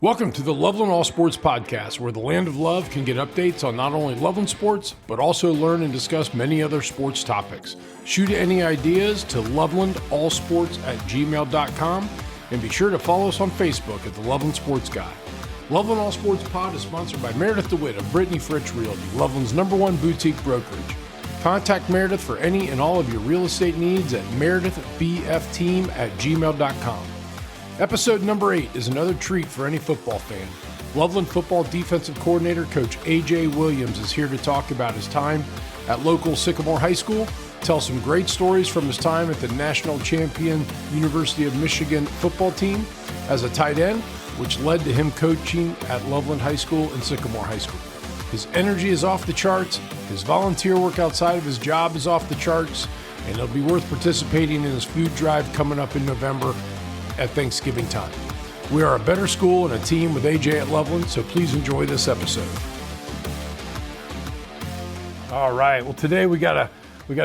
Welcome to the Loveland All Sports Podcast, where the land of love can get updates on not only Loveland sports, but also learn and discuss many other sports topics. Shoot any ideas to lovelandallsports@gmail.com, and be sure to follow us on Facebook at the Loveland Sports Guy. Loveland All Sports Pod is sponsored by Meredith DeWitt of Brittany Fritz Realty, Loveland's #1 boutique brokerage. Contact Meredith for any and all of your real estate needs at meredithbfteam@gmail.com. Episode number 8 is another treat for any football fan. Loveland Football Defensive Coordinator Coach A.J. Williams is here to talk about his time at local Sycamore High School, tell some great stories from his time at the national champion University of Michigan football team as a tight end, which led to him coaching at Loveland High School and Sycamore High School. His energy is off the charts, his volunteer work outside of his job is off the charts, and it'll be worth participating in his food drive coming up in November at Thanksgiving time. We are a better school and a team with AJ at Loveland, so please enjoy this episode. All right, well today we got a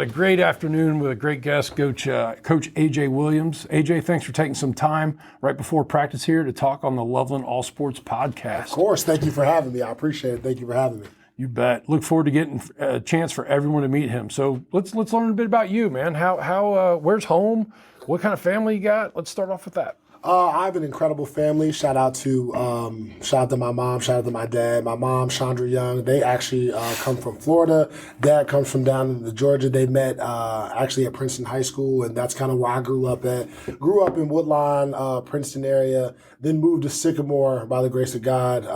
great afternoon with a great guest, Coach AJ Williams. AJ, thanks for taking some time right before practice here to talk on the Loveland All Sports Podcast. Of course, thank you for having me. I appreciate it. Thank you for having me. You bet. Look forward to getting a chance for everyone to meet him. So let's learn a bit about you, man. Where's home? What kind of family you got? Let's start off with that. I have an incredible family. Shout out to my mom. Shout out to my dad. My mom, Chandra Young. They actually come from Florida. Dad comes from down in Georgia. They met actually at Princeton High School, and that's kind of where I grew up at. Grew up in Woodlawn, Princeton area. Then moved to Sycamore by the grace of God.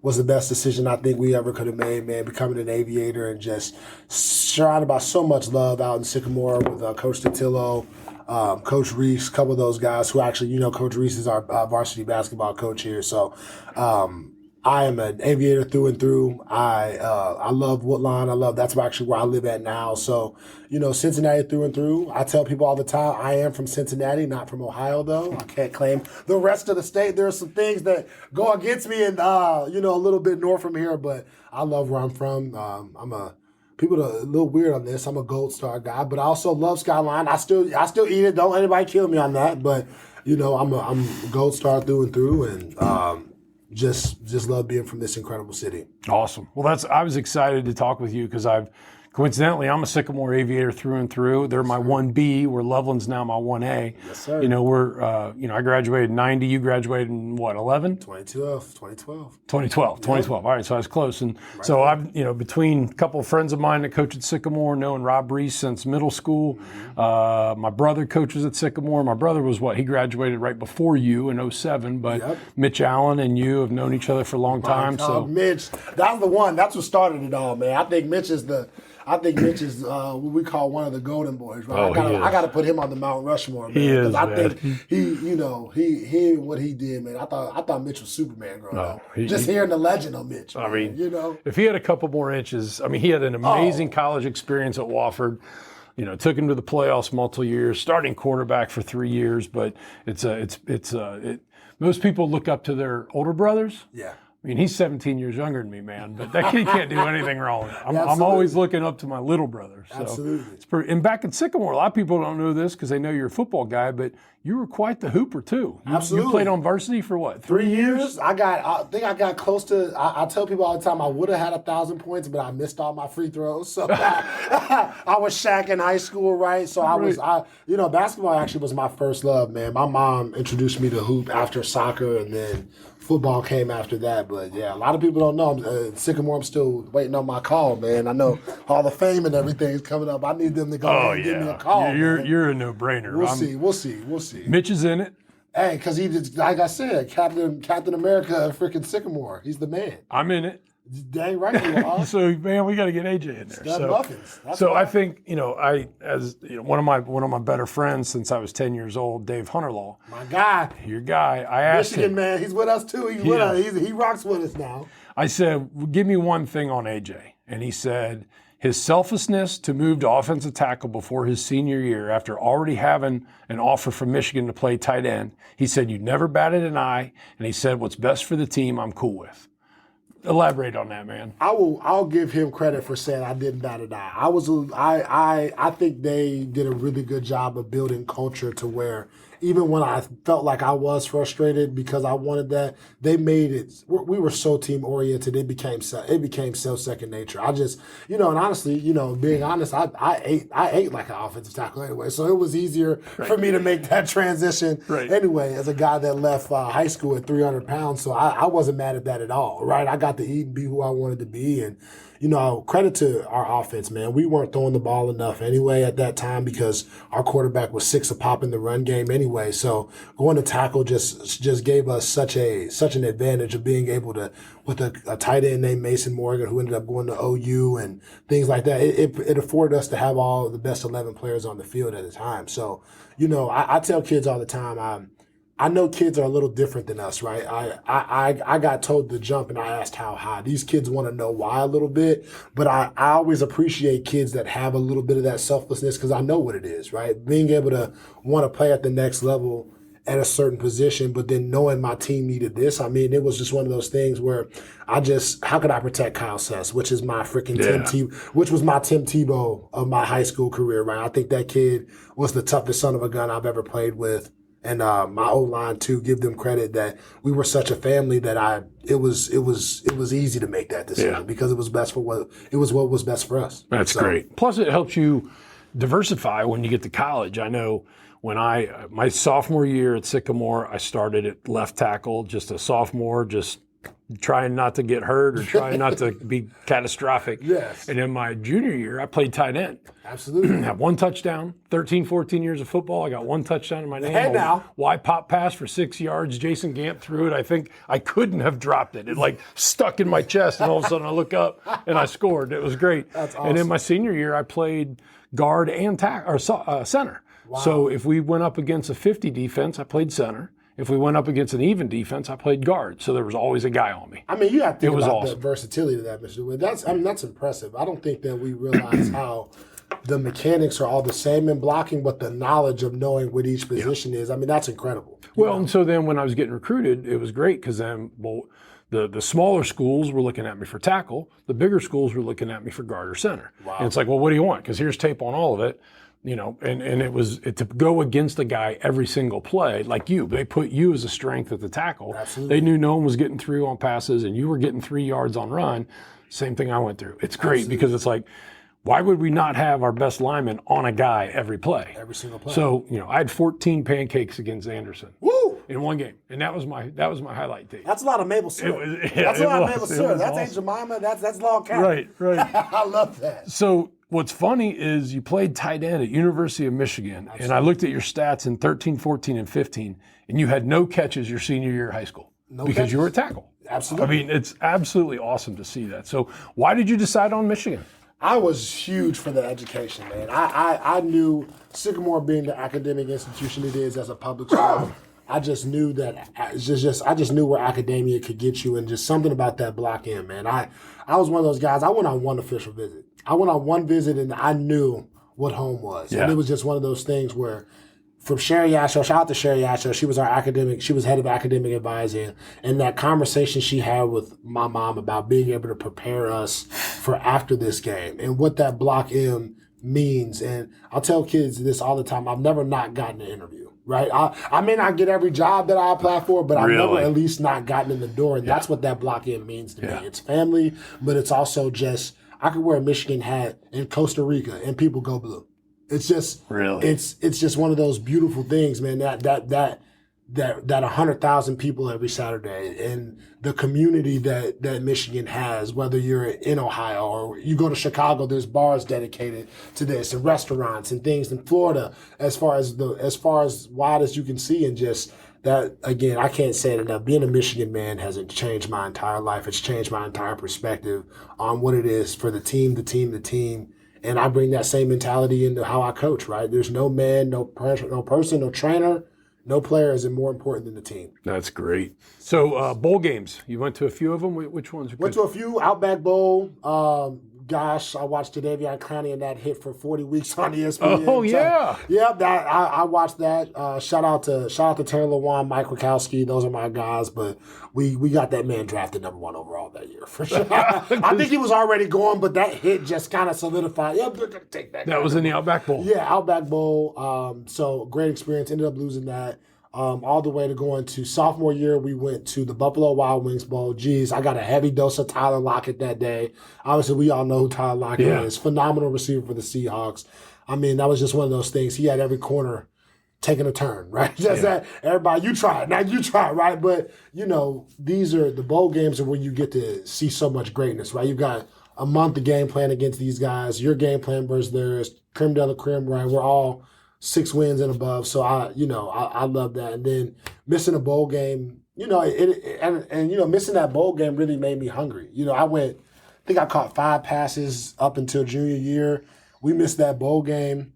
Was the best decision I think we ever could have made, man, becoming an aviator and just surrounded by so much love out in Sycamore with Coach Totillo, Coach Reese, a couple of those guys who actually, Coach Reese is our varsity basketball coach here. So I am an aviator through and through. I love Woodlawn. That's actually where I live at now. So, Cincinnati through and through. I tell people all the time, I am from Cincinnati, not from Ohio, though. I can't claim the rest of the state. There are some things that go against me and, a little bit north from here, but I love where I'm from. People are a little weird on this. I'm a Gold Star guy, but I also love Skyline. I still eat it. Don't anybody kill me on that. But I'm a Gold Star through and through, and just love being from this incredible city. Awesome. Well, I was excited to talk with you because coincidentally, I'm a Sycamore aviator through and through. They're my 1B, where Loveland's now my 1A. Yes, sir. I graduated in 90. You graduated in what, 11? 2012. All right, so I was close. And right. So I've, between a couple of friends of mine that coach at Sycamore, knowing Rob Reese since middle school. Mm-hmm. My brother coaches at Sycamore. My brother he graduated right before you in 07, but yep. Mitch Allen and you have known each other for a long time. So Mitch, that's the one. That's what started it all, man. I think Mitch is what we call one of the golden boys, right? I got to put him on the Mount Rushmore, man. He is, I think he what he did, man. I thought Mitch was Superman growing up. Just hearing the legend of Mitch. I mean, if he had a couple more inches, he had an amazing college experience at Wofford. Took him to the playoffs multiple years, starting quarterback for 3 years. But most people look up to their older brothers. Yeah. He's 17 years younger than me, man, but that kid can't do anything wrong. I'm always looking up to my little brother. So absolutely. And back in Sycamore, a lot of people don't know this because they know you're a football guy, but you were quite the hooper too. Absolutely. You played on varsity for what, 3 years? I think I got close to, I tell people all the time I would have had 1,000 points, but I missed all my free throws. So I was Shaq in high school, right? So basketball actually was my first love, man. My mom introduced me to hoop after soccer, and then football came after that. But yeah, a lot of people don't know. Sycamore, I'm still waiting on my call, man. I know Hall of Fame and everything is coming up. I need them to go and give me a call. You're a no-brainer. We'll see. Mitch is in it. Hey, because he did, like I said, Captain America, freaking Sycamore. He's the man. I'm in it. Dang right you are. So man, we got to get AJ in there. Muffins. I think one of my better friends since I was 10 years old, Dave Hunterlaw. My guy. Your guy. I asked Michigan him, man. He's with us too. He's with us. He rocks with us now. I said, give me one thing on AJ, and he said his selflessness to move to offensive tackle before his senior year after already having an offer from Michigan to play tight end. He said you never batted an eye, and he said what's best for the team I'm cool with. Elaborate on that, man. I'll give him credit for saying I didn't bat an eye. I think they did a really good job of building culture to where even when I felt like I was frustrated because I wanted that, they made it. We were so team oriented. It became second nature. I just, and honestly, being honest, I ate like an offensive tackle anyway, so it was easier for me to make that transition anyway. As a guy that left high school at 300 pounds, so I wasn't mad at that at all. Right, I got to eat and be who I wanted to be, and credit to our offense, man. We weren't throwing the ball enough anyway at that time because our quarterback was 6 a pop in the run game anyway. So going to tackle just gave us such an advantage of being able to, with a tight end named Mason Morgan who ended up going to OU and things like that. It afforded us to have all the best 11 players on the field at the time. So, I tell kids all the time, I know kids are a little different than us, right? I got told to jump and I asked how high. These kids want to know why a little bit, but I always appreciate kids that have a little bit of that selflessness because I know what it is, right? Being able to want to play at the next level at a certain position, but then knowing my team needed this. I mean, it was just one of those things where how could I protect Kyle Sess, which is my freaking which was my Tim Tebow of my high school career, right? I think that kid was the toughest son of a gun I've ever played with. And my O-line too, give them credit that we were such a family that it was easy to make that decision because it was what was best for us. That's great. Plus, it helps you diversify when you get to college. I know when my sophomore year at Sycamore, I started at left tackle, just a sophomore, just trying not to get hurt or trying not to be catastrophic. Yes. And in my junior year, I played tight end. Absolutely. Had 1 touchdown, 13, 14 years of football. I got 1 touchdown in my name. Hey, now. Wide pop pass for 6 yards. Jason Gamp threw it. I think I couldn't have dropped it. It stuck in my chest, and all of a sudden I look up and I scored. It was great. That's awesome. And in my senior year, I played guard and center. Wow. So if we went up against a 50 defense, I played center. If we went up against an even defense, I played guard. So there was always a guy on me. I mean, you have to think about awesome. The versatility of that, Mr. DeWitt. That's impressive. I don't think that we realize how the mechanics are all the same in blocking, but the knowledge of knowing what each position is, I mean, that's incredible. Well, and so then when I was getting recruited, it was great because then, the smaller schools were looking at me for tackle. The bigger schools were looking at me for guard or center. Wow. And it's like, well, what do you want? Because here's tape on all of it. And it was to go against a guy every single play, like you. They put you as a strength at the tackle. Absolutely. They knew no one was getting through on passes, and you were getting 3 yards on run. Same thing I went through. It's great Absolutely. Because it's like, why would we not have our best lineman on a guy every play? Every single play. So, I had 14 pancakes against Anderson. Woo! In one game, and that was my highlight tape. That's a lot of maple syrup. That's a lot of maple syrup. That's Aunt Jemima. That's log cabin. Right. I love that. So what's funny is you played tight end at University of Michigan, and I looked at your stats in 13, 14, and 15, and you had no catches your senior year of high school because you were a tackle. Absolutely. I mean, it's absolutely awesome to see that. So why did you decide on Michigan? I was huge for the education, man. I knew Sycamore being the academic institution it is as a public school, I just knew that I just knew where academia could get you, and just something about that block in, man. I was one of those guys. I went on one official visit. I went on one visit, and I knew what home was. Yeah. And it was just one of those things where, from Sherry Yasho, shout out to Sherry Yasho, she was head of academic advising, and that conversation she had with my mom about being able to prepare us for after this game and what that block M means. And I'll tell kids this all the time. I've never not gotten an interview. Right, I may not get every job that I apply for, but I've never at least not gotten in the door, and that's what that block in means to me. It's family, but it's also just I could wear a Michigan hat in Costa Rica and people go blue. It's just it's just one of those beautiful things, man. That 100,000 people every Saturday, and the community that Michigan has, whether you're in Ohio or you go to Chicago, there's bars dedicated to this and restaurants and things in Florida, as far as wide as you can see. And just that, again, I can't say it enough. Being a Michigan man hasn't changed my entire life. It's changed my entire perspective on what it is for the team. And I bring that same mentality into how I coach, right? There's no man, no person, no trainer, no player is more important than the team. That's great. So bowl games, you went to a few of them. Which ones? Went to a few. Outback Bowl, Gosh, I watched Jadeveon Clowney and that hit for 40 weeks on ESPN. Oh, yeah. Yeah, I watched that. Shout out to Taylor Lewan, Mike Wachowski. Those are my guys. But we got that man drafted number 1 overall that year for sure. I think he was already going, but that hit just kind of solidified. Yeah, they're gonna take that. That was in the Outback Bowl. Yeah, Outback Bowl. So great experience. Ended up losing that. All the way to going to sophomore year, we went to the Buffalo Wild Wings Bowl. Geez, I got a heavy dose of Tyler Lockett that day. Obviously, we all know who Tyler Lockett is. Phenomenal receiver for the Seahawks. I mean, that was just one of those things. He had every corner taking a turn, right? Just that everybody, you try it. Now you try it, right? But, these are the bowl games are where you get to see so much greatness, right? You've got a month of game plan against these guys. Your game plan versus theirs. Creme de la creme, right? We're all 6 wins and above. So I love that. And then missing a bowl game, missing that bowl game really made me hungry. I think I caught 5 passes up until junior year. We missed that bowl game.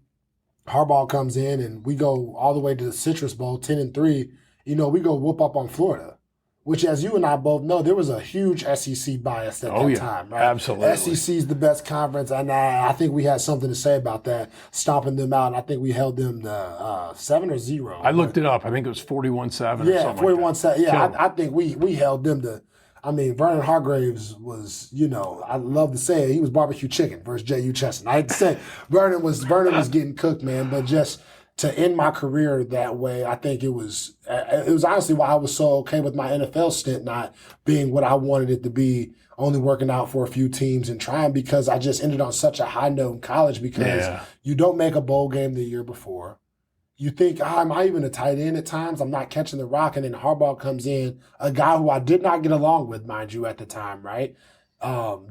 Harbaugh comes in and we go all the way to the Citrus Bowl, 10-3. We go whoop up on Florida, which, as you and I both know, there was a huge SEC bias at that time, right? Absolutely. SEC is the best conference, and I think we had something to say about that, stomping them out. And I think we held them to 7 or 0. I looked it up. I think it was 41-7 or something 41-7. Yeah, I think we held them to. I mean, Vernon Hargraves was, I love to say it, he was barbecue chicken versus J.U. Chestnut. I hate to say Vernon was getting cooked, man, but just to end my career that way, I think it was honestly why I was so okay with my NFL stint not being what I wanted it to be, only working out for a few teams and trying, because I just ended on such a high note in college, because you don't make a bowl game the year before. You think, am I even a tight end at times? I'm not catching the rock. And then Harbaugh comes in, a guy who I did not get along with, mind you, at the time, right?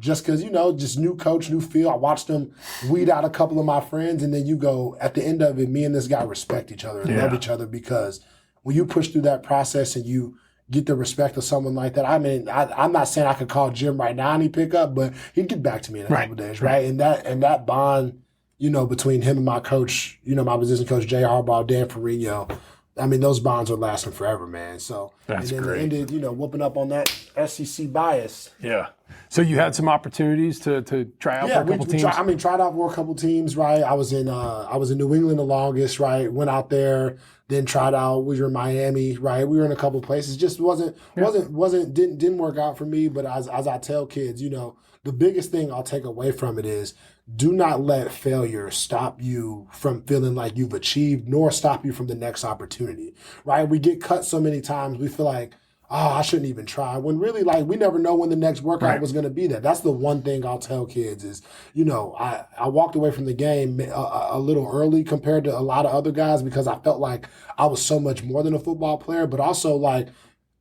Just because, just new coach, new feel. I watched him weed out a couple of my friends, and then you go, at the end of it, me and this guy respect each other and love each other, because when you push through that process and you get the respect of someone like that, I mean, I'm not saying I could call Jim right now and he'd pick up, but he'd get back to me in a couple of days, right? And that bond, between him and my coach, my position coach, Jay Harbaugh, Dan Ferrigno, I mean, those bonds are lasting forever, man. So that's and then great. It ended, whooping up on that SEC bias. Yeah. So you had some opportunities to try out for a couple teams? Tried out for a couple teams, right? I was in New England the longest, right? Went out there, then tried out. We were in Miami, right? We were in a couple places. Just didn't work out for me. But as I tell kids, the biggest thing I'll take away from it is, do not let failure stop you from feeling like you've achieved, nor stop you from the next opportunity, right? We get cut so many times, we feel like, I shouldn't even try. When really, we never know when the next workout was going to be there. That's the one thing I'll tell kids is, I walked away from the game a little early compared to a lot of other guys, because I felt like I was so much more than a football player, but also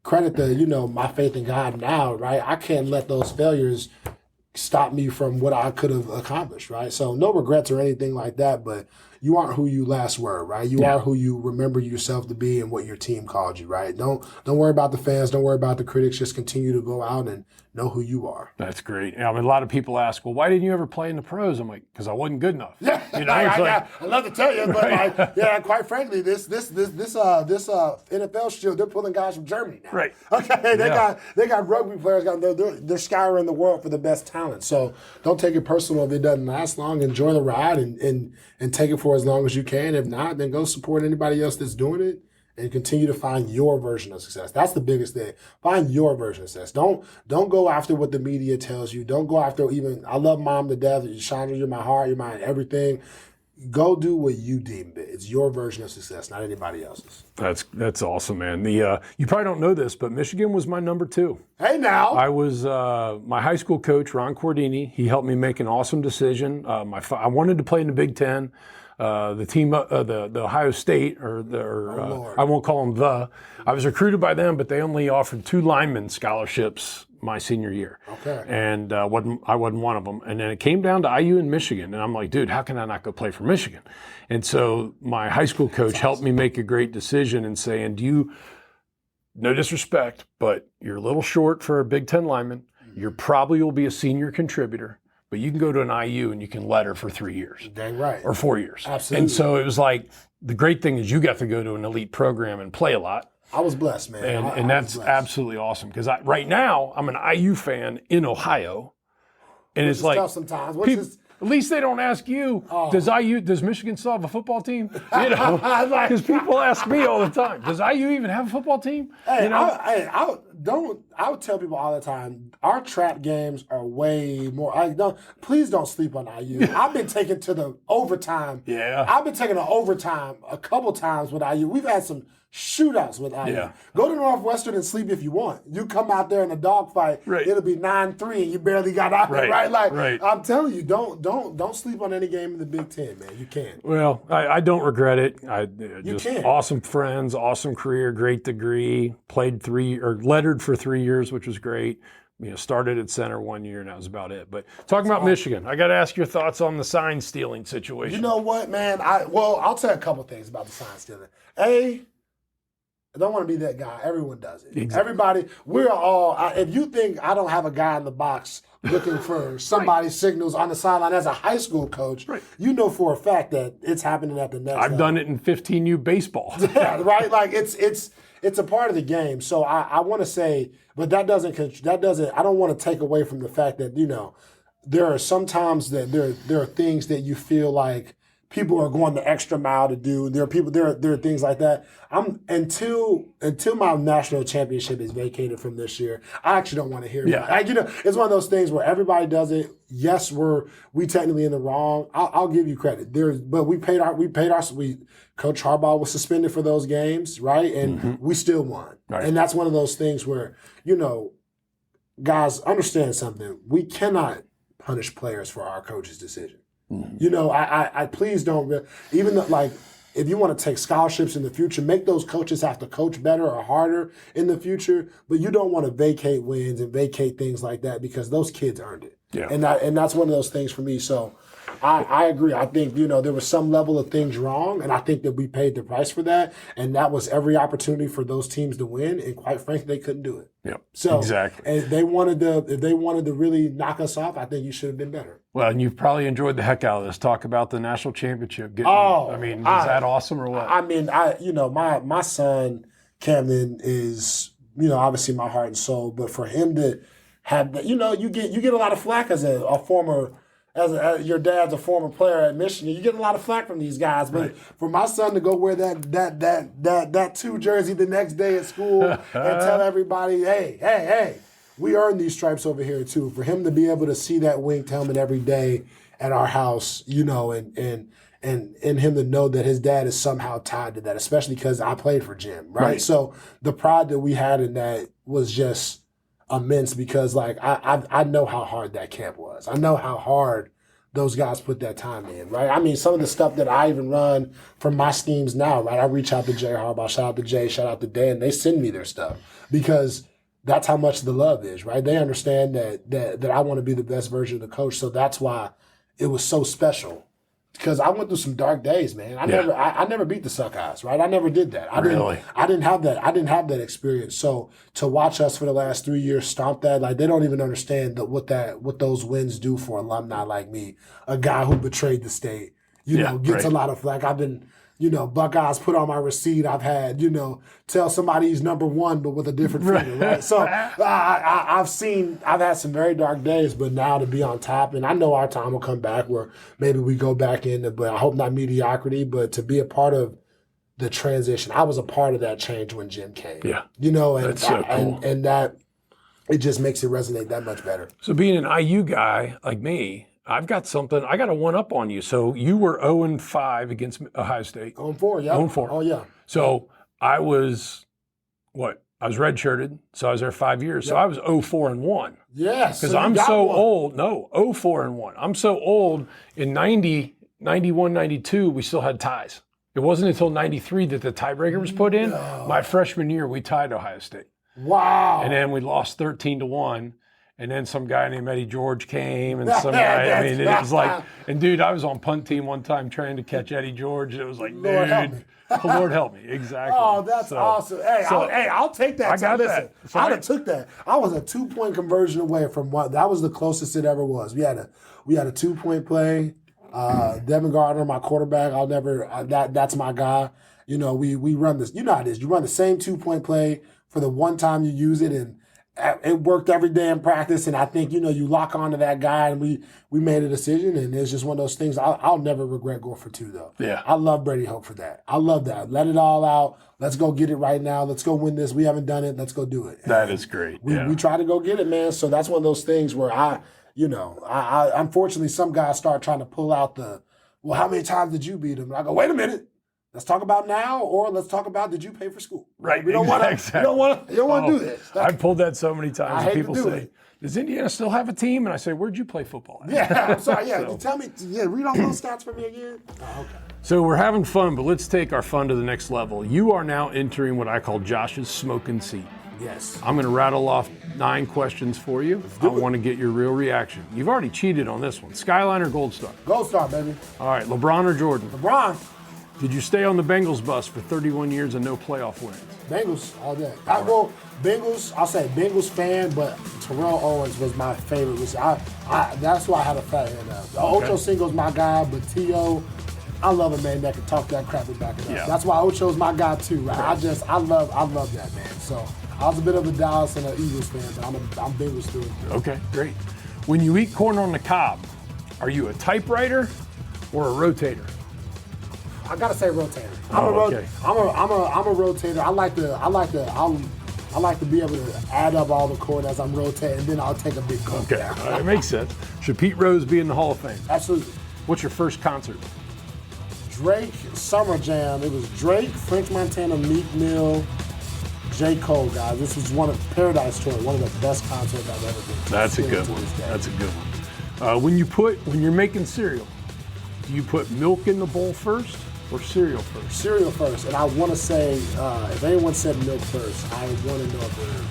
credit the, my faith in God now, right? I can't let those failures stop me from what I could have accomplished, right? So no regrets or anything like that, but you aren't who you last were, right? You are who you remember yourself to be and what your team called you, right? Don't worry about the fans, don't worry about the critics, just continue to go out and know who you are. That's great. I mean, a lot of people ask, well, why didn't you ever play in the pros? I'm like, because I wasn't good enough. Yeah, I love to tell you, but quite frankly, this NFL shield, they're pulling guys from Germany now. Right. Okay, they got rugby players. They're scouring the world for the best talent. So don't take it personal if it doesn't last long. Enjoy the ride and take it for as long as you can. If not, then go support anybody else that's doing it. And continue to find your version of success. That's the biggest thing. Find your version of success. Don't go after what the media tells you. Don't go after I love Mom to death. Chandra, you're my heart. You're my everything. Go do what you deem it. It's your version of success, not anybody else's. That's awesome, man. You probably don't know this, but Michigan was my number 2. Hey, now. I was my high school coach, Ron Cordini. He helped me make an awesome decision. I wanted to play in the Big Ten. The team, the Ohio State, I won't call them I was recruited by them, but they only offered 2 lineman scholarships my senior year. Okay. And I wasn't one of them. And then it came down to IU and Michigan. And I'm like, dude, how can I not go play for Michigan? And so my high school coach helped me make a great decision in saying, no disrespect, but you're a little short for a Big Ten lineman. You probably will be a senior contributor. But you can go to an IU and you can letter for 3 years. Dang right. Or 4 years. Absolutely. And so it was like, the great thing is you got to go to an elite program and play a lot. I was blessed, man. And that's absolutely awesome. Because right now, I'm an IU fan in Ohio And it's like tough sometimes. at least they don't ask you, does Michigan still have a football team? You know, because people ask me all the time, does IU even have a football team? Hey, you know? I would tell people all the time, our trap games are way more. Please don't sleep on IU. I've been taken to the overtime. Yeah. I've been taken to overtime a couple times with IU. We've had some shootouts with IU. Yeah. Go to Northwestern and sleep if you want. You come out there in a dogfight, it'll be 9-3 and you barely got out there, right? Like I'm telling you, don't sleep on any game in the Big Ten, man. You can't. Well, I don't regret it. You can't. Awesome friends, awesome career, great degree. Lettered for 3 years, which was great. You know, started at center 1 year, and that was about it. But talking about Michigan, I got to ask your thoughts on the sign stealing situation. You know what, man? I'll tell you a couple things about the sign stealing. I don't want to be that guy. Everyone does it. Exactly. Everybody, we're all. If you think I don't have a guy in the box looking for somebody's signals on the sideline as a high school coach, you know for a fact that it's happening at the next level. I've done it in 15U baseball. Yeah, right. Like it's a part of the game. So I want to say, but that doesn't. I don't want to take away from the fact that there are sometimes that there are things that you feel like people are going the extra mile to do. There are things like that. Until my national championship is vacated from this year, I actually don't want to hear it. It's one of those things where everybody does it. Yes, we technically in the wrong. I'll give you credit. But we paid our Coach Harbaugh was suspended for those games, right? And we still won. Right. And that's one of those things where, guys, understand something. We cannot punish players for our coach's decision. I please don't. Even though, like, if you want to take scholarships in the future, make those coaches have to coach better or harder in the future. But you don't want to vacate wins and vacate things like that because those kids earned it. Yeah. And that's one of those things for me. So I agree. I think, there was some level of things wrong, and I think that we paid the price for that. And that was every opportunity for those teams to win. And quite frankly, they couldn't do it. Yep. So exactly. If they wanted to really knock us off, I think you should have been better. Well, and you've probably enjoyed the heck out of this. Talk about the national championship. Is that awesome or what? I mean, my son Camden is, obviously my heart and soul. But for him to have that, you get a lot of flack as a former. As your dad's a former player at Michigan, you get a lot of flack from these guys. But for my son to go wear that 2 jersey the next day at school and tell everybody, hey, we earned these stripes over here too. For him to be able to see that winged helmet every day at our house, and him to know that his dad is somehow tied to that, especially because I played for Jim, right? So the pride that we had in that was just immense because, like, I know how hard that camp was. I know how hard those guys put that time in, right? I mean, some of the stuff that I even run from my schemes now, right? I reach out to Jay Harbaugh, shout out to Jay, shout out to Dan. They send me their stuff because that's how much the love is, right? They understand that I want to be the best version of the coach. So that's why it was so special. Because I went through some dark days, man. I never beat the Suckeyes, right? I never did that. I didn't have that. I didn't have that experience. So to watch us for the last 3 years stomp that, like, they don't even understand what those wins do for alumni like me, a guy who betrayed the state. Gets a lot of flack. I've been, Buckeyes put on my receipt. I've had, tell somebody he's number one, but with a different finger, right? So I've had some very dark days, but now to be on top, and I know our time will come back where maybe we go back in, but I hope not mediocrity, but to be a part of the transition. I was a part of that change when Jim came. Yeah. That's so cool. And that, it just makes it resonate that much better. So being an IU guy like me, I've got something. I got a one-up on you. So you were 0-5 against Ohio State. 0-4, yeah. 0-4. Oh, yeah. So I was, I was redshirted, so I was there 5 years. Yep. So I was 0-4-1. Yes. Because I'm so old. No, 0-4-1. I'm so old. In 90, 91, 92, we still had ties. It wasn't until 93 that the tiebreaker was put in. No. My freshman year, we tied Ohio State. Wow. And then we lost 13-1. And then some guy named Eddie George came, and some guy, it was like, and dude, I was on punt team one time trying to catch Eddie George. And it was like, Lord help me. Lord help me. Exactly. Oh, that's awesome. Hey, I'll take that. I got that. So I'd have took that. I was a 2-point conversion away from one. That was the closest it ever was. We had a 2-point play. Devin Gardner, my quarterback, that's my guy. We run this. You know how it is. You run the same 2-point play for the one time you use it, it worked every day in practice, and I think, you lock onto that guy, and we made a decision, and it's just one of those things. I'll never regret going for 2, though. Yeah. I love Brady Hope for that. I love that. Let it all out. Let's go get it right now. Let's go win this. We haven't done it. Let's go do it. That is great. We try to go get it, man. So that's one of those things where I unfortunately, some guys start trying to pull out well, how many times did you beat him? And I go, wait a minute. Let's talk about now, or let's talk about, did you pay for school? Right. We don't want to. You don't want to do this. I've pulled that so many times. I hate People to do say, it. "Does Indiana still have a team?" And I say, "Where'd you play football at?" Yeah, I'm sorry. Yeah, you tell me. Yeah, read all those stats for me again. Oh, okay. So we're having fun, but let's take our fun to the next level. You are now entering what I call Josh's smoking seat. Yes. I'm going to rattle off 9 questions for you. I want to get your real reaction. You've already cheated on this one. Skyline or Gold Star? Gold Star, baby. All right, LeBron or Jordan? LeBron. Did you stay on the Bengals bus for 31 years and no playoff wins? Bengals all day. Bengals. I'll say Bengals fan, but Terrell Owens was my favorite. That's why I had a fat head up. Ocho Cinco's my guy, but T.O., I love a man that can talk that crap and back it up. Yeah. That's why Ocho's my guy too. Right? I love that man. So I was a bit of a Dallas and an Eagles fan, but I'm Bengals through and through. Okay, great. When you eat corn on the cob, are you a typewriter or a rotator? I gotta say rotator. Okay. I'm a rotator. I like to be able to add up all the corn as I'm rotating, and then I'll take a big cut. Okay, that makes sense. Should Pete Rose be in the Hall of Fame? Absolutely. What's your first concert? Drake Summer Jam. It was Drake, French Montana, Meek Mill, J. Cole, guys. This was one of Paradise Tour, one of the best concerts I've ever been to. That's a good one. That's a good one. When you're making cereal, do you put milk in the bowl first or cereal first? Cereal first, and I want to say, if anyone said milk first, I want to know if they're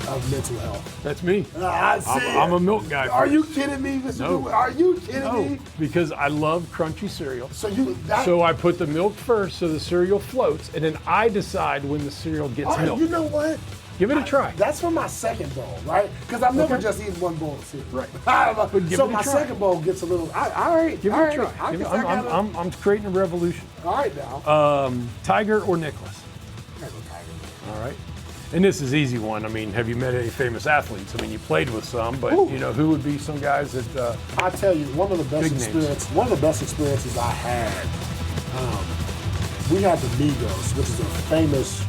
of mental health. That's me. I'm I'm a milk guy. Are you kidding me, Mr. No. DeWitt? Are you kidding me? Because I love crunchy cereal. So I put the milk first so the cereal floats, and then I decide when the cereal gets milk. You know what? Give it a try. That's for my second bowl, right? Because I've never just eaten one bowl of cereal. Right. So my second bowl gets a little. All right. Give it a try. I'm creating a revolution. All right now. Tiger or Nicholas? Tiger. All right. And this is an easy one. I mean, have you met any famous athletes? I mean, you played with some, but who would be some guys that? I tell you, one of the best experiences I had. We had the Migos, which is a famous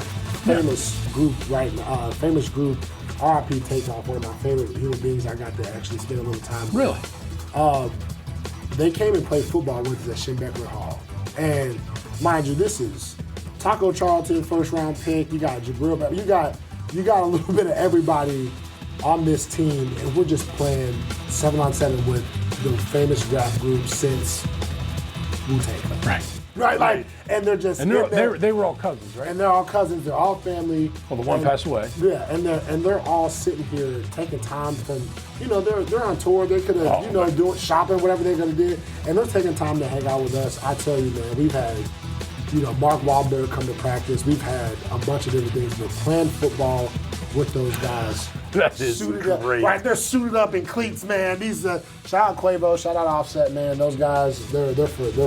group right now. Famous group. R.I.P. Takeoff, one of my favorite human beings. I got to actually spend a little time with. Really? They came and played football with us at Schembeckler Hall, and mind you, this is Taco Charlton, first round pick. You got Jabril. You got a little bit of everybody on this team, and we're just playing 7-on-7 with the famous rap group since Wu-Tang Clan. Right. And they're just they were all cousins, right? And they're all cousins. They're all family. Well, the one passed away. Yeah, and they're all sitting here taking time from. They're on tour. They could have doing shopping, whatever they're gonna do, and they're taking time to hang out with us. I tell you, man, we've had. Mark Wahlberg come to practice. We've had a bunch of different things. We're playing football with those guys. That is great. Right, they're suited up in cleats, man. These shout out Quavo, shout out Offset, man. Those guys, they're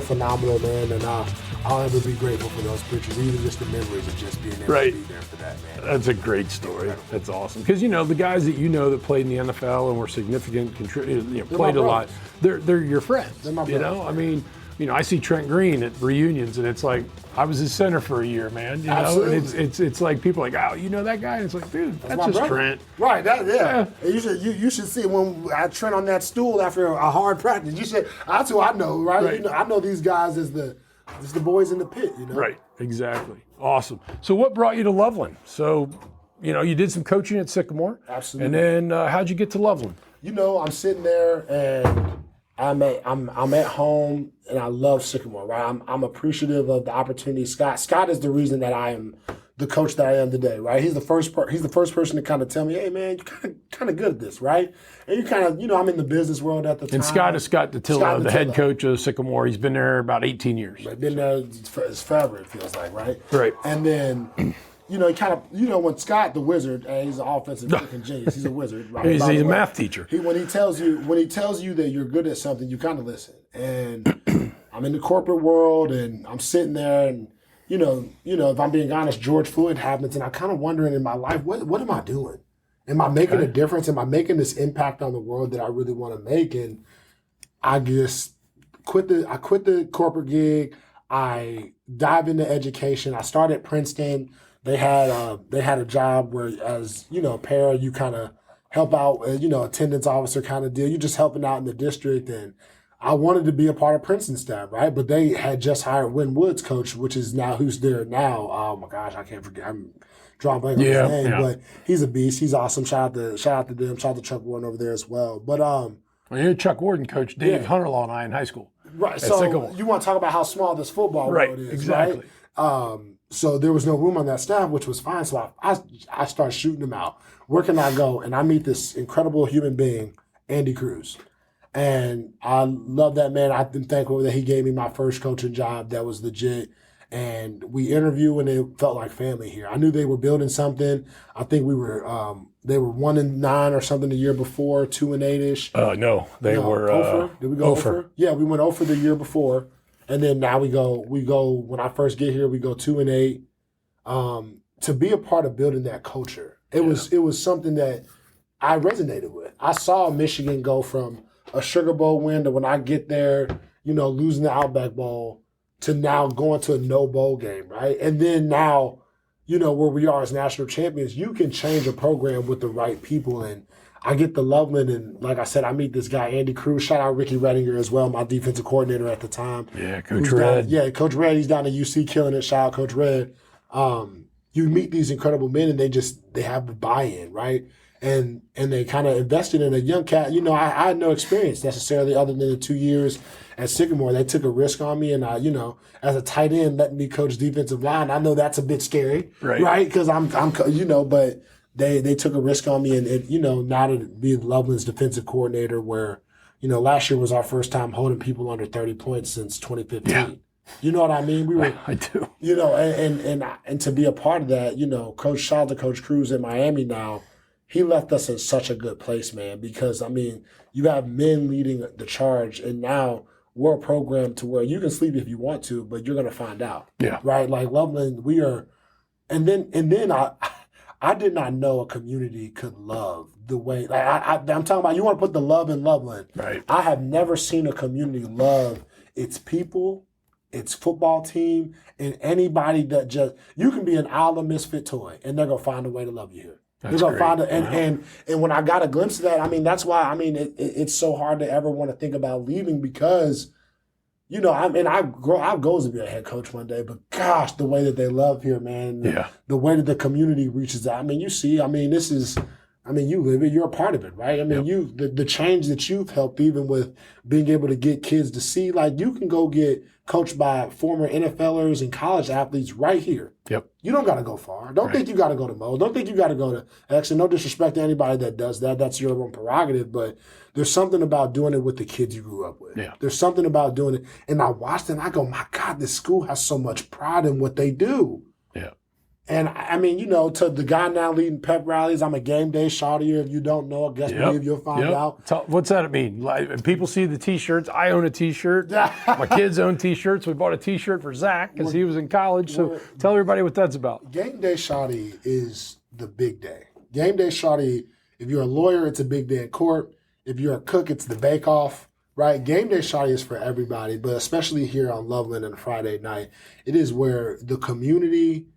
phenomenal, man. And I'll ever be grateful for those pictures, even just the memories of just being able to be there for that, man. That's a great story. That's awesome. Because the guys that that played in the NFL and were significant contributors, played a lot. They're your friends. They're my brothers. I mean. I see Trent Green at reunions, and it's like I was his center for a year, man. Absolutely. And it's like people are like, oh, you know that guy? And it's like, dude, that's just brother. Trent. Right. Yeah. You should see when I Trent on that stool after a hard practice. You should. That's who I know, right? I know these guys as the boys in the pit. Right. Exactly. Awesome. So what brought you to Loveland? So, you did some coaching at Sycamore. Absolutely. And then how'd you get to Loveland? I'm sitting there and. I'm at home and I love Sycamore, right? I'm appreciative of the opportunity. Scott is the reason that I am the coach that I am today, right? He's the first person to kind of tell me, hey man, you're kind of good at this, right? And you kind of, I'm in the business world at the time. And Scott is Scott Detillo, the head coach of Sycamore. He's been there about 18 years. Right, been there forever, it feels like, right? Right. And then. He kind of, when Scott, the wizard, he's an offensive freaking genius. He's a wizard. Right? He's a math teacher. When he tells you that you're good at something, you kind of listen. And I'm in the corporate world, and I'm sitting there, and if I'm being honest, George Floyd happens, and I'm kind of wondering in my life, what am I doing? Am I making a difference? Am I making this impact on the world that I really want to make? And I just quit the corporate gig. I dive into education. I started at Princeton. They had a job where, as para, you kind of help out, attendance officer kind of deal. You're just helping out in the district. And I wanted to be a part of Princeton staff, right? But they had just hired Win Woods coach, which is now who's there now. Oh my gosh, I can't forget. I'm drawing blank on his name, but he's a beast. He's awesome. Shout out to them. Shout out to Chuck Warden over there as well. But well, you're Chuck Warden coach Dave Hunterlaw and I in high school. Right. So you want to talk about how small this football world is, exactly. Right? So there was no room on that staff, which was fine. So I started shooting them out. Where can I go? And I meet this incredible human being, Andy Cruz. And I love that man. I've been thankful that he gave me my first coaching job that was legit. And we interviewed, and it felt like family here. I knew they were building something. I think they were 1-9 or something the year before, 2-8-ish. No, they were 0. Did we go 0? Yeah, we went 0 the year before, and then now we go. When I first get here, we go 2-8. To be a part of building that culture, it was something that I resonated with. I saw Michigan go from a Sugar Bowl win to, when I get there, losing the Outback Bowl, to now going to a no bowl game, right? And then now, where we are as national champions, you can change a program with the right people. And I get to Loveland, and like I said, I meet this guy, Andy Cruz. Shout out Ricky Redinger as well, my defensive coordinator at the time. Yeah, Coach Red. Coach Red, he's down at UC killing it. Shout out Coach Red. You meet these incredible men, and they have the buy-in, right? And they kind of invested in a young cat. I had no experience necessarily other than the 2 years at Sycamore. They took a risk on me, and as a tight end, letting me coach defensive line, I know that's a bit scary, right? Because I'm but they took a risk on me, and now to be Loveland's defensive coordinator, where last year was our first time holding people under 30 points since 2015. Yeah. You know what I mean? We were, I do. And to be a part of that, shout out to Coach Cruz in Miami now. He left us in such a good place, man, because, you have men leading the charge, and now we're a program to where you can sleep if you want to, but you're going to find out. Yeah. Right? Like Loveland, we are – and then I did not know a community could love the way – I'm talking about you want to put the love in Loveland. Right. I have never seen a community love its people, its football team, and anybody that just – you can be an Isle of Misfit toy, and they're going to find a way to love you here. That's They're gonna great. find it, and when I got a glimpse of that, that's why it's so hard to ever want to think about leaving, because I have goals to be a head coach one day, but gosh, the way that they love here, man, the way that the community reaches out. You see, this is, you live it, you're a part of it, right? The change that you've helped, even with being able to get kids to see, like, you can go get coached by former NFLers and college athletes right here. Yep. You don't got to go far. Don't think you got to go to Mo. Don't think you got to go to X. And no disrespect to anybody that does that. That's your own prerogative. But there's something about doing it with the kids you grew up with. Yeah. There's something about doing it. And I watched it and I go, my God, this school has so much pride in what they do. Yeah. And to the guy now leading pep rallies, I'm a game day shawty. If you don't know, I guess believe you'll find out. What's that mean? Like, people see the T-shirts. I own a T-shirt. My kids own T-shirts. We bought a T-shirt for Zach because he was in college. So tell everybody what that's about. Game day shawty is the big day. Game day shawty, if you're a lawyer, it's a big day in court. If you're a cook, it's the bake-off. Right? Game day shawty is for everybody, but especially here on Loveland on a Friday night, it is where the community,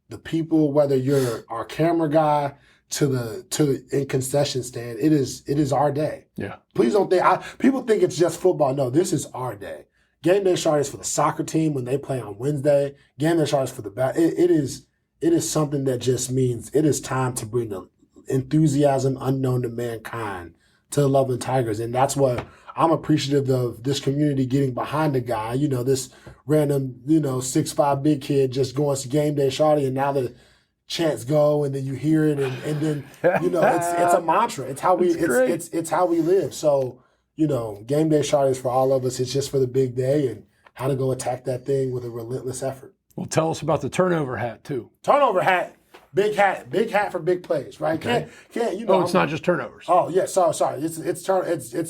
the people, whether you're our camera guy to in concession stand, it is our day. Yeah. Please don't think people think it's just football. No, this is our day. Game day shawty is for the soccer team when they play on Wednesday. Game day shawty is for the it is something that just means it is time to bring the enthusiasm unknown to mankind to the Loveland Tigers, and that's what I'm appreciative of, this community getting behind the guy. This random, 6'5" big kid just going to game day shawty, and now the chants go, and then you hear it, and then it's a mantra. It's how we it's how we live. So game day shawty is for all of us. It's just for the big day and how to go attack that thing with a relentless effort. Well, tell us about the turnover hat too. Turnover hat. Big hat for big plays, right? Okay. Can't it's not just turnovers. Oh yeah, sorry. It's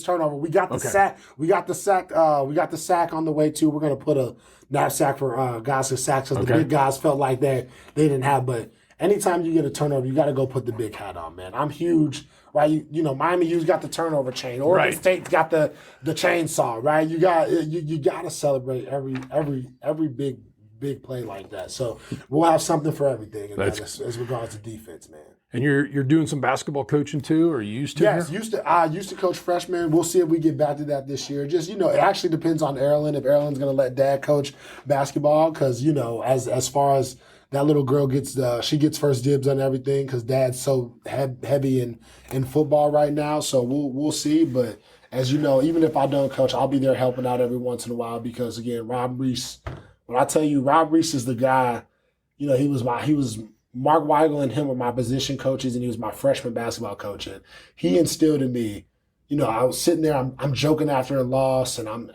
turnover. We got the sack. We got the sack. We got the sack on the way too. We're gonna put a knapsack for guys with sacks because the big guys felt like they didn't have. But anytime you get a turnover, you got to go put the big hat on, man. I'm huge, right? You know, Miami U's got the turnover chain. Oregon State's got the chainsaw, right? You got to celebrate every big play like that. So we'll have something for everything as regards to defense, man. And you're doing some basketball coaching too, or you used to? Yes, I used to coach freshmen. We'll see if we get back to that this year. Just, it actually depends on Erin, if Erin's going to let Dad coach basketball, because, as far as that little girl she gets first dibs on everything because Dad's so heavy in football right now. So we'll see. But as you know, even if I don't coach, I'll be there helping out every once in a while because, again, Rob Reese, when I tell you Rob Reese is the guy, he was Mark Weigel and him were my position coaches, and he was my freshman basketball coach. And he instilled in me, I was sitting there, I'm joking after a loss, and I'm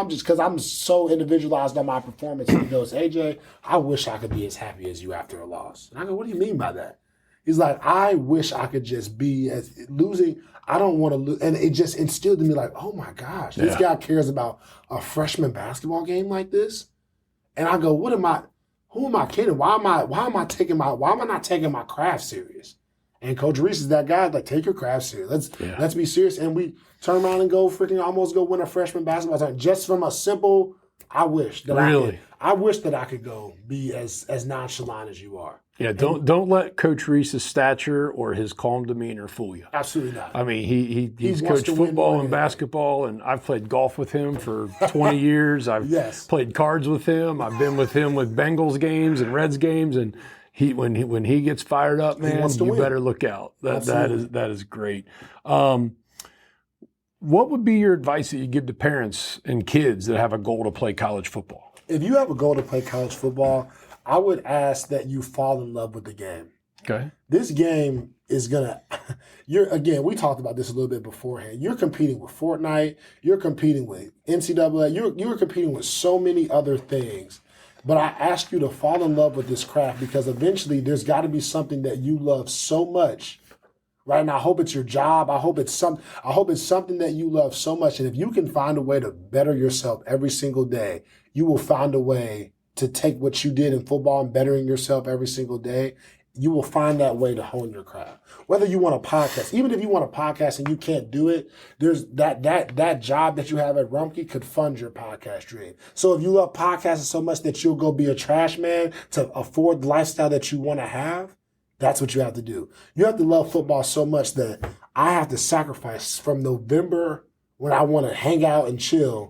just because I'm so individualized on my performance. And he goes, AJ, I wish I could be as happy as you after a loss. And I go, what do you mean by that? He's like, I wish I could just be as losing. I don't want to lose. And it just instilled in me like, oh my gosh, this guy cares about a freshman basketball game like this. And I go, who am I kidding? Why am I not taking my craft serious? And Coach Reese is that guy, like, take your craft serious. Let's be serious. And we turn around and almost go win a freshman basketball tournament just from a simple, I wish that I could go be as nonchalant as you are. Yeah, don't let Coach Reese's stature or his calm demeanor fool you. Absolutely not. I mean, he's coached football and basketball, and I've played golf with him for 20 years. I've played cards with him. I've been with him with Bengals games and Reds games, and when he gets fired up, man, you better look out. That is great. What would be your advice that you give to parents and kids that have a goal to play college football? If you have a goal to play college football, I would ask that you fall in love with the game. Okay. This game is again, we talked about this a little bit beforehand. You're competing with Fortnite. You're competing with NCAA. You're competing with so many other things. But I ask you to fall in love with this craft because eventually there's got to be something that you love so much. Right? And I hope it's your job. I hope it's something that you love so much. And if you can find a way to better yourself every single day, you will find a way to take what you did in football and bettering yourself every single day. You will find that way to hone your craft. Whether you want a podcast, even if you want a podcast and you can't do it, there's that job that you have at Rumpke could fund your podcast dream. So if you love podcasting so much that you'll go be a trash man to afford the lifestyle that you want to have, that's what you have to do. You have to love football so much that I have to sacrifice from November when I want to hang out and chill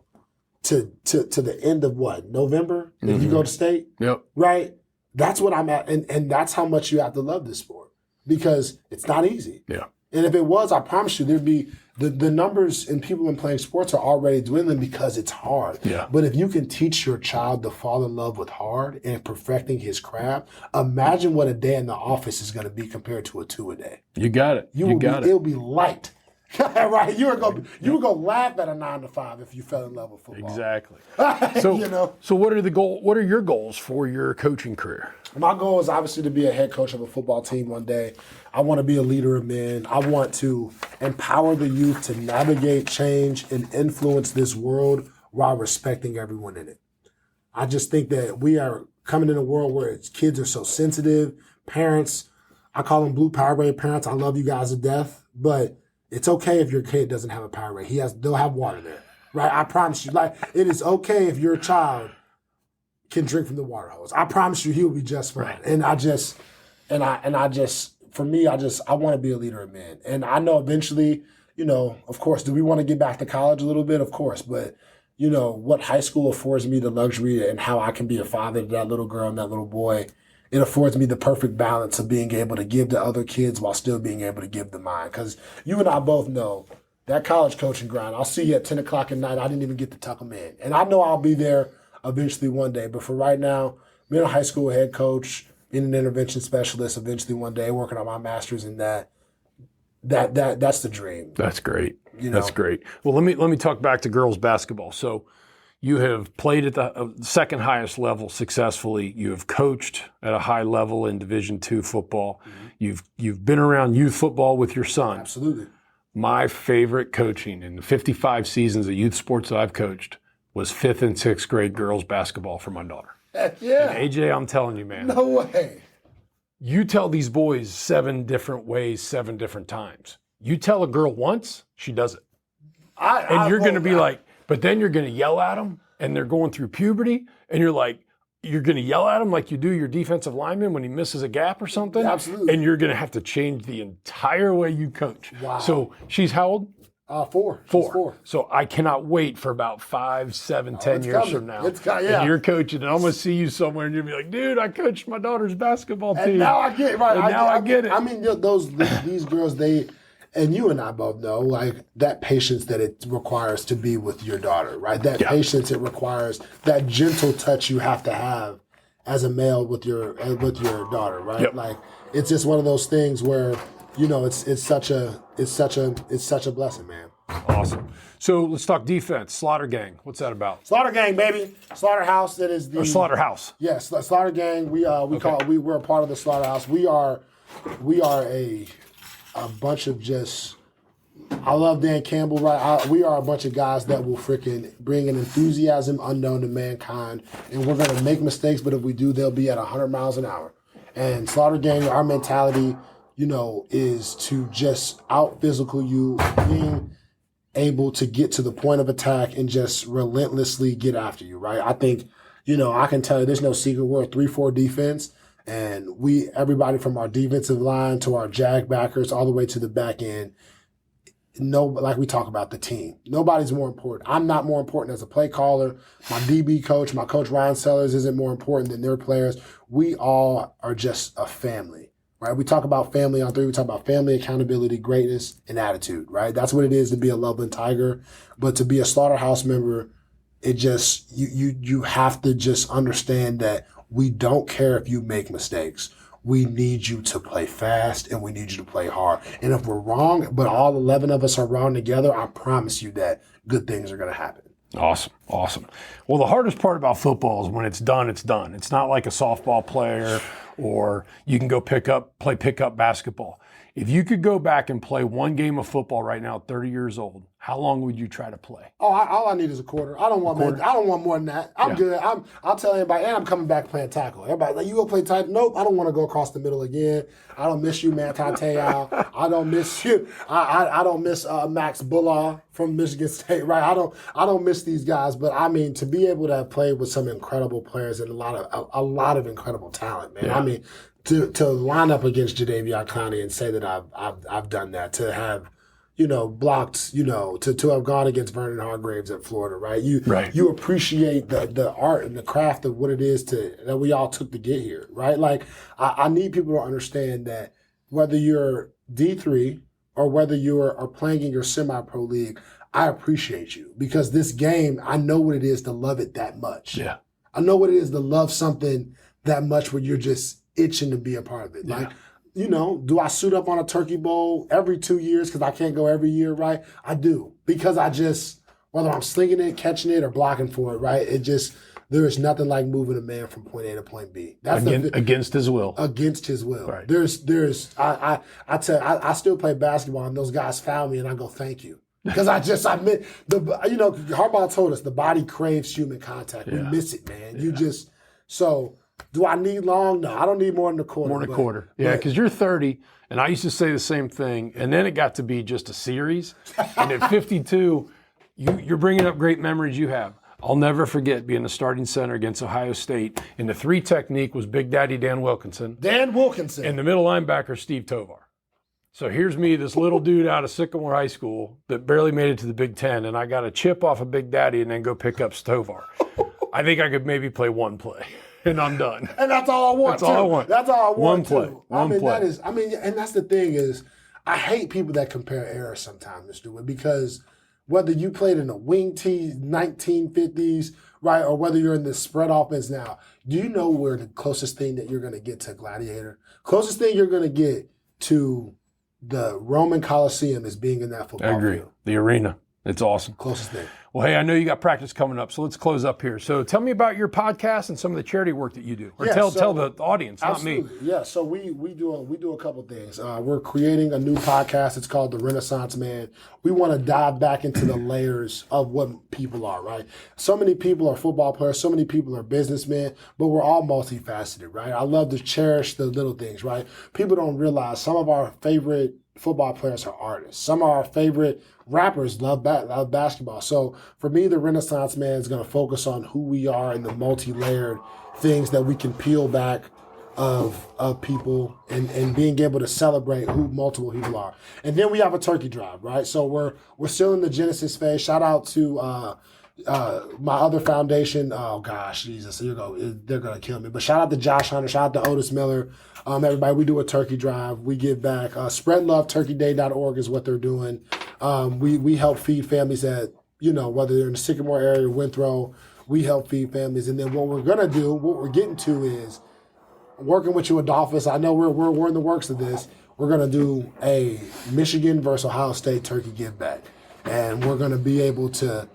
to the end of what? November? If you go to state? Yep. Right? That's what I'm at. And that's how much you have to love this sport because it's not easy. Yeah. And if it was, I promise you, there'd be the numbers in people in playing sports are already dwindling because it's hard. Yeah. But if you can teach your child to fall in love with hard and perfecting his craft, imagine what a day in the office is going to be compared to a 2 a day. You got it. It'll be light. Right, you would go laugh at a 9 to 5 if you fell in love with football. Exactly. So what are your goals for your coaching career? My goal is obviously to be a head coach of a football team one day. I want to be a leader of men. I want to empower the youth to navigate change and influence this world while respecting everyone in it. I just think that we are coming in a world where kids are so sensitive. Parents, I call them blue Powerade parents. I love you guys to death, but it's okay if your kid doesn't have a Powerade. They'll have water there, right? I promise you. Like, it is okay if your child can drink from the water hose. I promise you, he will be just fine. Right. And I want to be a leader of men. And I know eventually, of course, do we want to get back to college a little bit? Of course, but what high school affords me the luxury and how I can be a father to that little girl and that little boy. It affords me the perfect balance of being able to give to other kids while still being able to give to mine. Because you and I both know that college coaching grind, I'll see you at 10 o'clock at night. I didn't even get to tuck them in. And I know I'll be there eventually one day. But for right now, being a high school head coach, being an intervention specialist eventually one day, working on my master's in that's the dream. That's great. That's great. Well, let me talk back to girls basketball. So you have played at the second highest level successfully. You have coached at a high level in Division II football. Mm-hmm. You've been around youth football with your son. Absolutely. My favorite coaching in the 55 seasons of youth sports that I've coached was 5th and 6th grade girls basketball for my daughter. Heck yeah. And AJ, I'm telling you, man. No way. You tell these boys 7 different ways, 7 different times. You tell a girl once, she does it. And you're going to be like, but then you're going to yell at them, and they're going through puberty, and you're like, you're going to yell at him like you do your defensive lineman when he misses a gap or something. Absolutely. And you're going to have to change the entire way you coach. Wow. So she's how old? 4. She's 4. So I cannot wait for about 5, 7, 10 years from now. And you're coaching, and I'm going to see you somewhere, and you'll be like, dude, I coached my daughter's basketball team. And now I get it. Right. And now I get it. I mean, these girls, and you and I both know, like, that patience that it requires to be with your daughter, right? That patience it requires, that gentle touch you have to have as a male with your daughter, right? Yep. Like, it's just one of those things where, it's such a blessing, man. Awesome. So let's talk defense. Slaughter Gang. What's that about? Slaughter Gang, baby. Slaughterhouse. That is the Slaughterhouse. Yes, Slaughter Gang. We're a part of the Slaughterhouse. We are a bunch of just. I love Dan Campbell, right? We are a bunch of guys that will freaking bring an enthusiasm unknown to mankind, and we're gonna make mistakes, but if we do, they'll be at 100 miles an hour. And Slaughter Gang, our mentality, is to just out physical you, being able to get to the point of attack and just relentlessly get after you, right? I think, I can tell you there's no secret. We're a 3-4 defense, and everybody from our defensive line to our jag backers all the way to the back end, like we talk about the team. Nobody's more important. I'm not more important as a play caller. My DB coach, my coach Ryan Sellers isn't more important than their players. We all are just a family. Right? We talk about family on 3. We talk about family, accountability, greatness, and attitude, right? That's what it is to be a Loveland Tiger. But to be a Slaughterhouse member, it just, you have to just understand that we don't care if you make mistakes. We need you to play fast, and we need you to play hard. And if we're wrong, but all 11 of us are wrong together, I promise you that good things are going to happen. Awesome. Well, the hardest part about football is when it's done, it's done. It's not like a softball player or you can go play pickup basketball. If you could go back and play one game of football right now at 30 years old, how long would you try to play? All I need is a quarter. I don't want more than that. I'm good. I'll tell everybody, and I'm coming back playing tackle. Everybody, like, you go play tight? Nope, I don't want to go across the middle again. I don't miss you, Manti Te'o. I don't miss you. I don't miss Max Bulla from Michigan State, right? I don't miss these guys. But I mean, to be able to have played with some incredible players and a lot of incredible talent, man. Yeah. I mean, to line up against Jadeveon Clowney and say that I've done that, to have blocked, to have gone against Vernon Hargraves at Florida, right? You appreciate the art and the craft of what it is that we all took to get here, right? Like, I need people to understand that whether you're D3 or whether you are playing in your semi-pro league, I appreciate you, because this game, I know what it is to love it that much. Yeah. I know what it is to love something that much where you're just itching to be a part of it. Yeah. Like, do I suit up on a turkey bowl every 2 years because I can't go every year, right? I do, because whether I'm slinging it, catching it, or blocking for it, right? There is nothing like moving a man from point A to point B. That's against his will. Against his will. Right. I still play basketball, and those guys foul me, and I go, thank you. Because Harbaugh told us the body craves human contact. Yeah. We miss it, man. Yeah. Do I need long? No, I don't need more than a quarter. More than a quarter. Yeah, because you're 30, and I used to say the same thing, and then it got to be just a series. And at 52, you're bringing up great memories you have. I'll never forget being the starting center against Ohio State, and the 3 technique was Big Daddy Dan Wilkinson. And the middle linebacker, Steve Tovar. So here's me, this little dude out of Sycamore High School that barely made it to the Big Ten, and I got a chip off of Big Daddy and then go pick up Tovar. I think I could maybe play one play. And I'm done. And that's all I want. That's all I want. That's all I want. One play. One play. And that's the thing is, I hate people that compare eras sometimes, Mr. DeWitt, because whether you played in the wing tee 1950s, right, or whether you're in the spread offense now, do you know where the closest thing that you're going to get to Gladiator? Closest thing you're going to get to the Roman Coliseum is being in that football field. I agree. The arena. It's awesome. Closest thing. Well, hey, I know you got practice coming up, so let's close up here. So tell me about your podcast and some of the charity work that you do. Or tell the audience, absolutely. Not me. Yeah, so we do a couple things. We're creating a new podcast. It's called The Renaissance Man. We want to dive back into the layers of what people are, right? So many people are football players, so many people are businessmen, but we're all multifaceted, right? I love to cherish the little things, right? People don't realize some of our favorite football players are artists. Some of our favorite rappers love basketball. So for me, the Renaissance Man is going to focus on who we are and the multi-layered things that we can peel back of people and being able to celebrate who multiple people are. And then we have a turkey drive, right? So we're still in the Genesis phase. Shout out to my other foundation. Oh gosh, Jesus, they're gonna kill me. But shout out to Josh Hunter, shout out to Otis Miller. Everybody, we do a turkey drive. We give back. SpreadLoveTurkeyDay.org is what they're doing. We help feed families that, whether they're in the Sycamore area, Winthrop, we help feed families. And then what we're getting to is working with you, Adolphus. I know we're in the works of this. We're gonna do a Michigan versus Ohio State turkey give back, and we're gonna be able to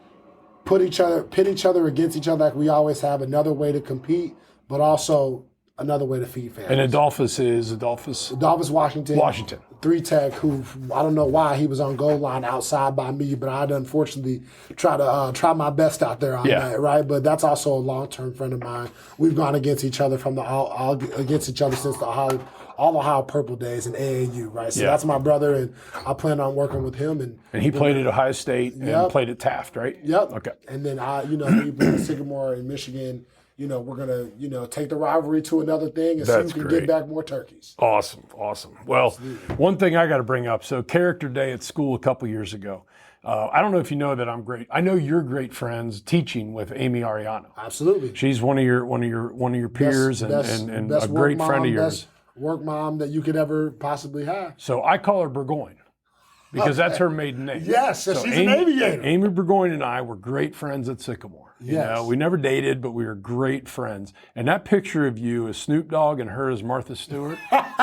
pit each other against each other like we always have. Another way to compete, but also another way to feed families. And Adolphus Washington. 3-tech, who I don't know why he was on goal line outside by me, but I'd unfortunately try my best out there on that, right? But that's also a long-term friend of mine. We've gone against each other since the Ohio Purple days in AAU, right? So that's my brother, and I plan on working with him. And he played at Ohio State and played at Taft, right? Yep. Okay. And then we play at Sycamore in Michigan. We're going to, take the rivalry to another thing and see who can get back more turkeys. Awesome. Well, absolutely. One thing I got to bring up, so Character Day at school a couple years ago. I don't know if you know that I'm great. I know you're great friends teaching with Amy Ariano. Absolutely. She's one of your peers and a great friend of yours. Best work mom that you could ever possibly have. So I call her Burgoyne, because that's her maiden name. Yes, so she's an aviator. Amy Burgoyne and I were great friends at Sycamore. Yes. We never dated, but we were great friends. And that picture of you as Snoop Dogg and her as Martha Stewart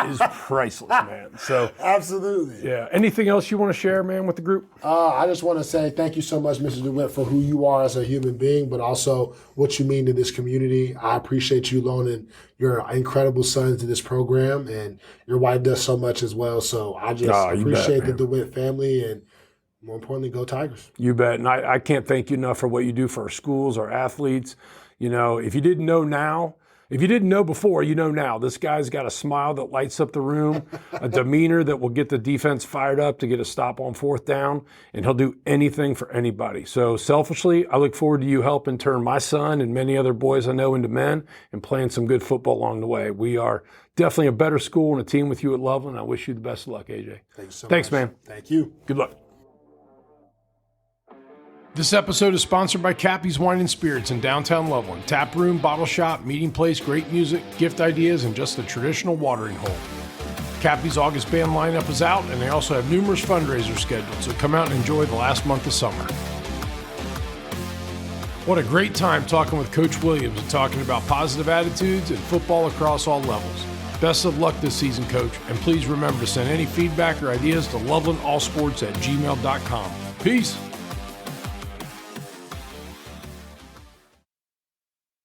is priceless, man. So absolutely. Yeah. Anything else you want to share, man, with the group? I just want to say thank you so much, Mr. DeWitt, for who you are as a human being, but also what you mean to this community. I appreciate you loaning your incredible son to this program, and your wife does so much as well. So I just appreciate the DeWitt family, and more importantly, go Tigers. You bet. And I can't thank you enough for what you do for our schools, our athletes. If you didn't know now, if you didn't know before, you know now. This guy's got a smile that lights up the room, a demeanor that will get the defense fired up to get a stop on 4th down, and he'll do anything for anybody. So selfishly, I look forward to you helping turn my son and many other boys I know into men and playing some good football along the way. We are definitely a better school and a team with you at Loveland. I wish you the best of luck, AJ. Thanks, man. Thank you. Good luck. This episode is sponsored by Cappy's Wine and Spirits in downtown Loveland. Tap room, bottle shop, meeting place, great music, gift ideas, and just a traditional watering hole. Cappy's August band lineup is out, and they also have numerous fundraisers scheduled, so come out and enjoy the last month of summer. What a great time talking with Coach Williams and talking about positive attitudes and football across all levels. Best of luck this season, Coach, and please remember to send any feedback or ideas to lovelandallsports@gmail.com. Peace.